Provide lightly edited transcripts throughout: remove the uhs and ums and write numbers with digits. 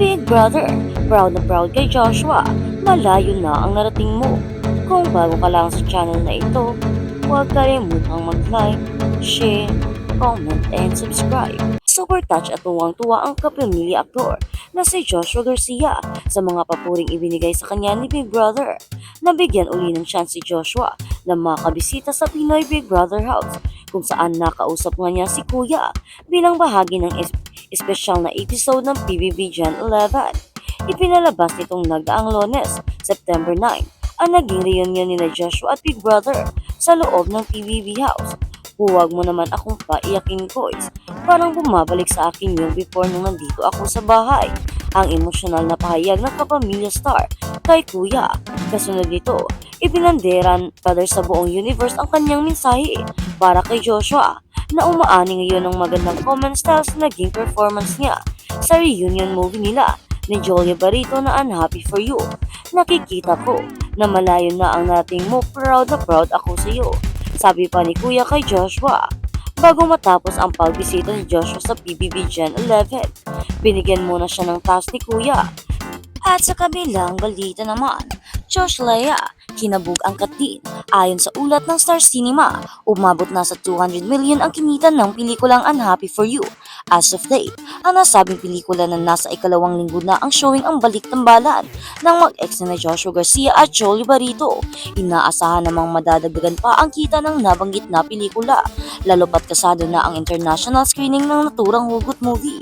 Big Brother, proud na proud kay Joshua, malayo na ang narating mo. Kung bago ka lang sa channel na ito, huwag kalimutang mag-like, share, comment, and subscribe. Super touch at tuwang-tuwa ang kapamilya aktor na si Joshua Garcia sa mga papuring ibinigay sa kanya ni Big Brother. Nabigyan uli ng chance si Joshua na makabisita sa Pinoy Big Brother House kung saan nakausap nga niya si Kuya bilang bahagi ng espesyal na episode ng PBB Gen 11. Ipinalabas nitong nagdaang Lunes, September 9, ang naging reunion nila Joshua at Big Brother sa loob ng PBB House. Huwag mo naman akong paiyakin, boys. Parang bumabalik sa akin yung before nung nandito ako sa bahay. Ang emosyonal na pahayag ng kapamilya star kay Kuya. Kasunod nito, ibinanderan father sa buong universe ang kanyang mensahe para kay Joshua na umaani ngayon ng magandang comment style sa naging performance niya sa reunion movie nila ni Jolia Barito na Unhappy For You. Nakikita ko na malayo na ang nating mo, proud na proud ako sa iyo. Sabi pa ni Kuya kay Joshua. Bago matapos ang pagbisita ni Joshua sa PBB Gen 11, binigyan muna siya ng task ni Kuya. At sa kabilang balita naman, Josh Lea, kinabog ang katin. Ayon sa ulat ng Star Cinema, umabot na sa 200 million ang kinita ng pelikulang Unhappy For You. As of date, ang nasabing pelikula na nasa ikalawang linggo na ang showing ang balik-tambalan ng mag-ex na Joshua Garcia at Jolie Barito. Inaasahan namang madadagdagan pa ang kita ng nabanggit na pelikula, lalo pat kasado na ang international screening ng naturang hugot movie.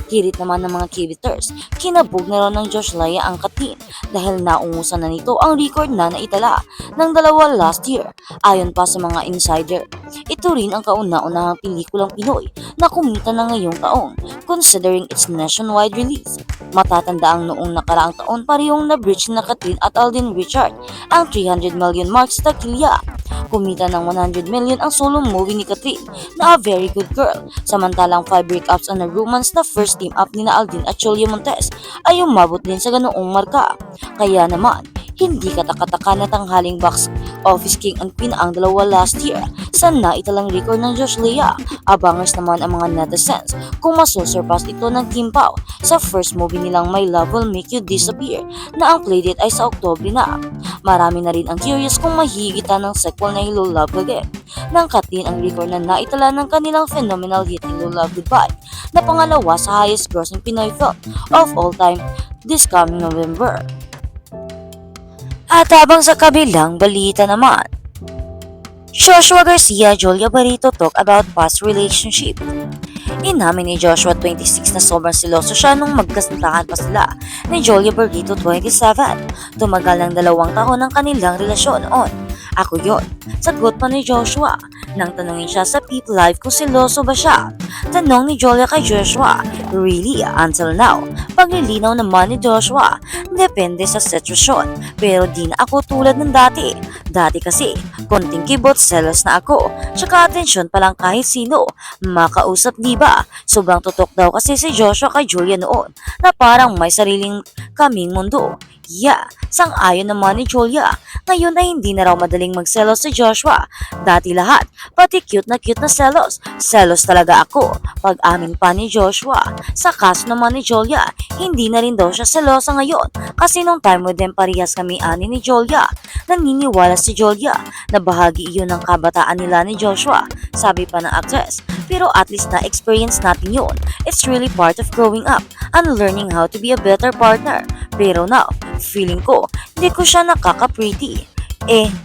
Hirit naman ng mga kibiters, kinabog na raw ng Josh Lea ang katin dahil naungusan na nito ang record na naitala ng dalawa last year. Ayon pa sa mga insider, ito rin ang kauna-unahang pelikulang Pinoy na kumita na ngayong taon considering its nationwide release. Matatanda ang noong nakaraang taon parehong na-breach na Katrin at Alden Richard ang 300 million mark sa takilya. Kumita ng 100 million ang solo movie ni Katrin na A Very Good Girl, samantalang 5 breakups and a romance na first team up ni na Alden at Julia Montes ay umabot din sa ganoong marka. Kaya naman, hindi katakataka na tanghaling box office king ang Queen ang dalawa last year sa naitalang record ng Josh Lea. Abangers naman ang mga netizens kung masusurpass ito ng Kim Pao sa first movie nilang My Love Will Make You Disappear na ang playdate ay sa Oktubre na. Marami na rin ang curious kung mahihigitan ng sequel na Hello Love Again ng Katrin ang record na naitala ng kanilang phenomenal hit Hello Love Goodbye na pangalawa sa highest grossing Pinoy film of all time this coming November. At habang sa kabilang balita naman, Joshua Garcia, Jolia Barito talk about past relationship. Inamin ni Joshua 26 na sobrang siloso siya nung magkasintahan pa sila ni Jolia Barito 27. Tumagal ng 2 taon ang kanilang relasyon noon. Ako yon, sagot pa ni Joshua nang tanungin siya sa Peep Live kung siloso ba siya. Tanong ni Jolia kay Joshua, really until now? Paglilinaw naman ni Joshua, depende sa sitwasyon, pero di na ako tulad ng dati. Dati kasi, konting kibot, selos na ako, tsaka atensyon pa lang kahit sino. Makausap diba? Sobrang tutok daw kasi si Joshua kay Julia noon, na parang may sariling kaming mundo. Yeah, sang-ayon naman ni Julia. Ngayon ay hindi na raw madaling magselos si Joshua. Dati lahat, pati cute na selos. Selos talaga ako, pag-amin pa ni Joshua. Sa kaso naman ni Julia, hindi na rin daw siya selosa ngayon kasi nung time with them parehas kami ani ni Julia. Naniniwala si Julia na bahagi iyon ng kabataan nila ni Joshua, sabi pa ng actress. Pero at least na-experience natin yun. It's really part of growing up and learning how to be a better partner. Pero now, feeling ko, hindi ko siya nakaka-pretty.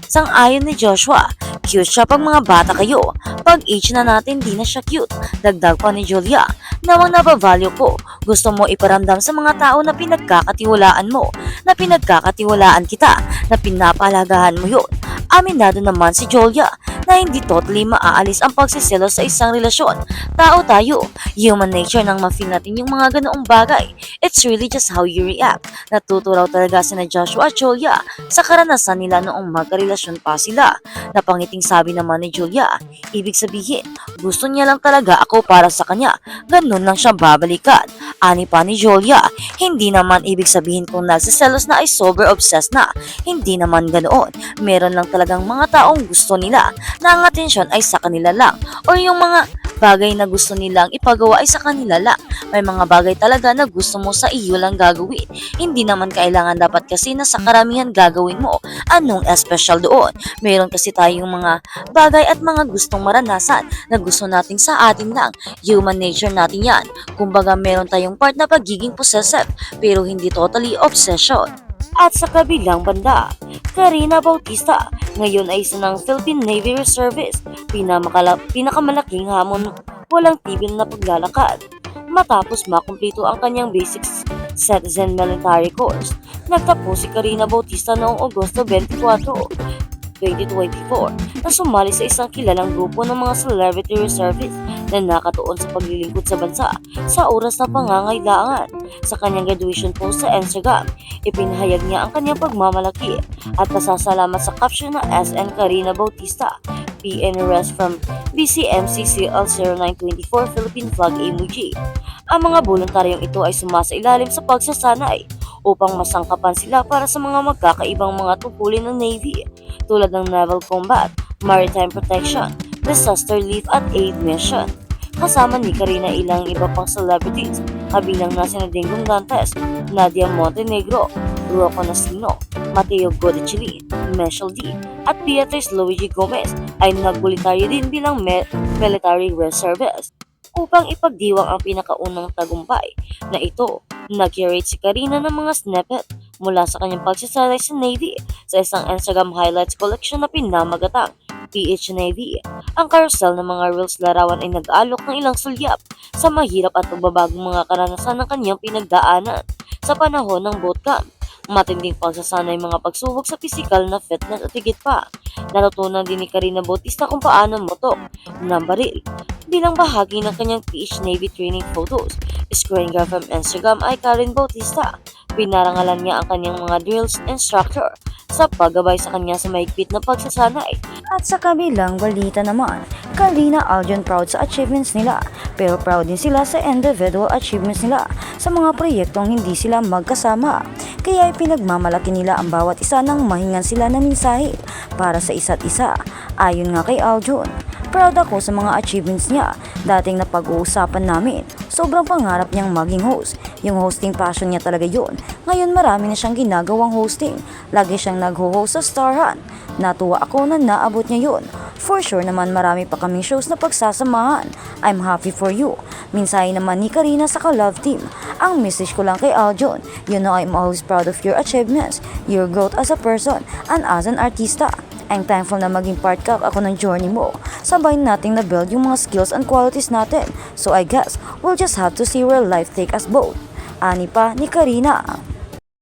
Sang-ayon ni Joshua, cute siya pag mga bata kayo. Pag age na natin, di na siya cute. Dagdag pa ni Julia, nawang nabavalue ko. Gusto mo iparamdam sa mga tao na pinagkakatiwalaan mo, na pinagkakatiwalaan kita, na pinapalagahan mo yun. Aminado naman si Julia na hindi totally maaalis ang pagsiselos sa isang relasyon. Tao tayo, human nature nang ma-feel natin yung mga ganoong bagay. It's really just how you react. Natuto raw talaga sina Joshua at Julia sa karanasan nila noong magkarelasyon pa sila. Napangiting sabi naman ni Julia, ibig sabihin, gusto niya lang talaga ako para sa kanya. Ganun lang siya babalikan. Ani pa ni Julia, hindi naman ibig sabihin kung nagsiselos na ay sober obsessed na. Hindi naman ganoon. Meron lang talagang mga taong gusto nila na ang atensyon ay sa kanila lang or yung mga bagay na gusto nilang ipagawa ay sa kanila lang. May mga bagay talaga na gusto mo sa iyo lang gagawin. Hindi naman kailangan dapat kasi na sa karamihan gagawin mo. Anong espesyal doon? Meron kasi tayong mga bagay at mga gustong maranasan na gusto natin sa atin lang. Human nature natin yan. Kumbaga meron tayong part na pagiging possessive pero hindi totally obsession. At sa kabilang banda, Karina Bautista, ngayon ay isa ng Philippine Navy Reservist, pinakamalaking hamon walang tigil na paglalakad. Matapos makumpleto ang kanyang basic citizen military course, nagtapos si Karina Bautista noong Agosto 24, 2024 na sumali sa isang kilalang grupo ng mga celebrity reservists na nakatuon sa paglilingkod sa bansa sa oras na pangangailangan. Sa kanyang graduation post sa Instagram, ipinahayag niya ang kanyang pagmamalaki at pasasalamat sa caption na SN Karina Bautista, PN Rest from BCMCCL 0924 Philippine Flag Emoji. Ang mga voluntaryong ito ay sumasailalim sa pagsasanay upang masangkapan sila para sa mga magkakaibang mga tungkulin ng Navy tulad ng naval combat, maritime protection, disaster relief at aid mission. Kasama ni Karina ilang iba pang celebrities, kabilang na sina Dingdong Dantes, Nadia Montenegro, Rocco Nasino, Mateo Godechili, Michelle D, at Beatrice Luigi Gomez ay nagboluntaryo din bilang military reservist. Upang ipagdiwang ang pinakaunang tagumpay na ito, nag-curate si Karina ng mga snippet mula sa kanyang pagsasalay sa Navy sa isang Instagram highlights collection na pinamagatang PH Navy. Ang carousel ng mga reels larawan ay nag-alok ng ilang sulyap sa mahirap at pagbabagong mga karanasan ng kanyang pinagdaanan sa panahon ng bootcamp. Matinding pagsasanay mga pagsubok sa pisikal na fitness at higit pa. Natutunan din ni Karina Bautista kung paano motok ng baril. Bilang bahagi ng kanyang PH Navy training photos, screen grab from Instagram ay Karen Bautista. Pinarangalan niya ang kanyang mga drills instructor sa paggabay sa kanya sa mahigpit na pagsasanay. At sa kabilang balita naman, Karina Aljon proud sa achievements nila pero proud din sila sa individual achievements nila sa mga proyektong hindi sila magkasama. Kaya pinagmamalaki nila ang bawat isa ng mahingan sila na mensahe para sa isa't isa. Ayon nga kay Aljon, proud ako sa mga achievements niya. Dating napag-uusapan namin, sobrang pangarap niyang maging host. Yung hosting passion niya talaga yun. Ngayon marami na siyang ginagawang hosting. Lagi siyang nag-host sa Star Hunt. Natuwa ako na naabot niya yun. For sure naman marami pa kaming shows na pagsasamahan. I'm happy for you. Minsahe naman ni Karina sa ka-love team. Ang message ko lang kay Aljon, you know I'm always proud of your achievements, your growth as a person, and as an artista. I'm thankful na maging part ka ako ng journey mo. Sabay nating na-build yung mga skills and qualities natin. So I guess, we'll just have to see where life take us both. Ani pa ni Karina.